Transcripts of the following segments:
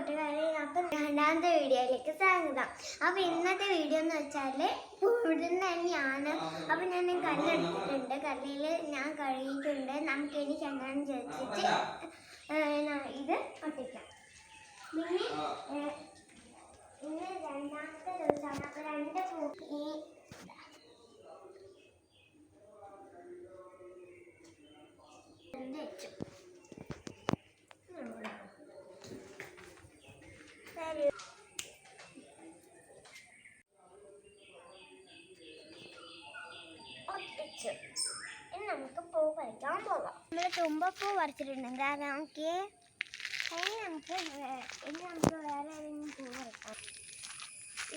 കൂട്ടുകാരെ, അപ്പം രണ്ടാമത്തെ വീഡിയോയിലേക്ക് സ്വാഗതം. അപ്പം ഇന്നത്തെ വീഡിയോ എന്ന് വെച്ചാൽ ഇവിടുന്ന് തന്നെയാണ്. അപ്പം ഞാൻ കല്ലെടുത്തിട്ടുണ്ട്, കല്ലിൽ ഞാൻ കഴുകിയിട്ടുണ്ട്. നമുക്ക് ഇനി ചന്ദനം ചേർത്തിട്ട് ഇത് ഒട്ടിക്കാം. പിന്നെ ഇന്ന് രണ്ടാമത്തെ ദിവസമാണ്. അപ്പം രണ്ട് പൂ വെച്ചു. ഇനി നമുക്ക് പൂ പറിക്കാൻ പോവാം. നമ്മൾ തുമ്പപ്പൂ പറിച്ചിട്ടുണ്ട്. കാരണം നമുക്ക് വേറെ ഏതെങ്കിലും പൂ പറിക്കാം.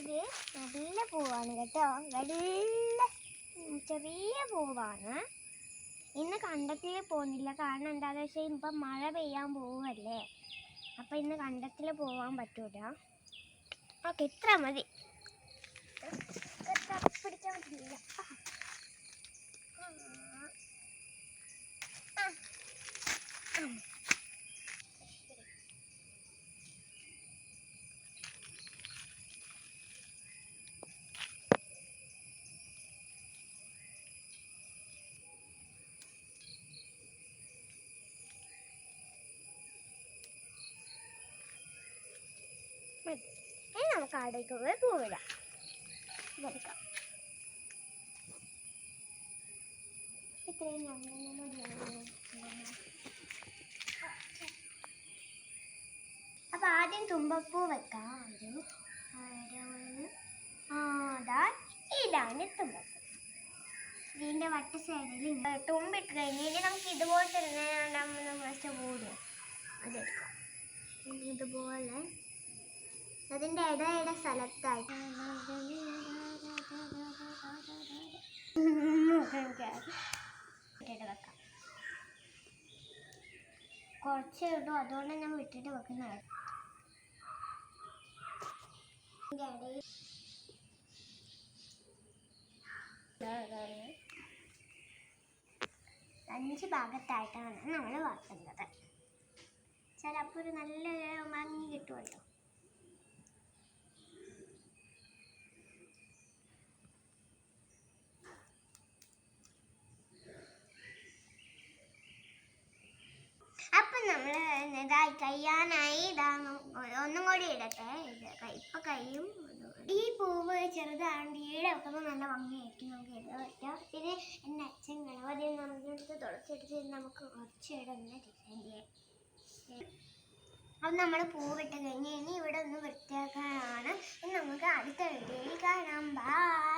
ഇത് നല്ല പൂവാണ് കേട്ടോ, നല്ല ചെറിയ പൂവാണ്. ഇന്ന് കണ്ടത്തിൽ പോകുന്നില്ല, കാരണം എന്താണെന്ന് വെച്ചാൽ ഇപ്പം മഴ പെയ്യാൻ പോവല്ലേ. അപ്പം ഇന്ന് കണ്ടത്തിൽ പോകാൻ പറ്റൂല. ഓക്കെ, ഇത്ര മതി. പിടിക്കാൻ പറ്റില്ല. ഇനി നമുക്ക് അവിടേക്ക് പോയി പൂവിടാം. വരക്കാം. ഇത്രയും അപ്പം ആദ്യം തുമ്പപ്പൂ വെക്കാം. ഇതാണ് തുമ്പപ്പൂ. ഇതിൻ്റെ വട്ട സൈഡിൽ തുമ്പിട്ട് കഴിഞ്ഞാൽ നമുക്ക് ഇതുപോലെ തന്നെ കൂടും. അതെടുക്കാം. ഇതുപോലെ അതിൻ്റെ ഇടയുടെ സ്ഥലത്തായിട്ട് വെക്കാം. കുറച്ച് ഇടും, അതുകൊണ്ട് ഞാൻ വിട്ടിട്ട് വെക്കുന്നതാണ്. അഞ്ച് ഭാഗത്തായിട്ടാണ് നമ്മൾ വളർത്തുന്നത്. ചിലപ്പോൾ ഒരു നല്ല ഭംഗി കിട്ടുമല്ലോ. അപ്പം നമ്മൾ ഇതായി കഴിയാനായി. ഒന്നും കൂടി ഇടട്ടെ. ഇപ്പം കഴിയും. ഈ പൂവ് ചെറുതാണ്ട് ഈടെ വെക്കുമ്പോൾ നല്ല ഭംഗിയായിരിക്കും. നമുക്ക് ഇട പറ്റാം. പിന്നെ എൻ്റെ അച്ഛൻ ഗണപതി നമ്മളെടുത്ത് തുളച്ചെടുത്ത് നമുക്ക് കുറച്ചിടുന്ന ഡിസൈൻ ചെയ്യാം. അപ്പം നമ്മൾ പൂവിട്ട് കഴിഞ്ഞ് ഇനി ഇവിടെ ഒന്ന് വൃത്തിയാക്കാനാണ്. ഇനി നമുക്ക് അടുത്ത വീഡിയോയിൽ കാണാം. ബൈ.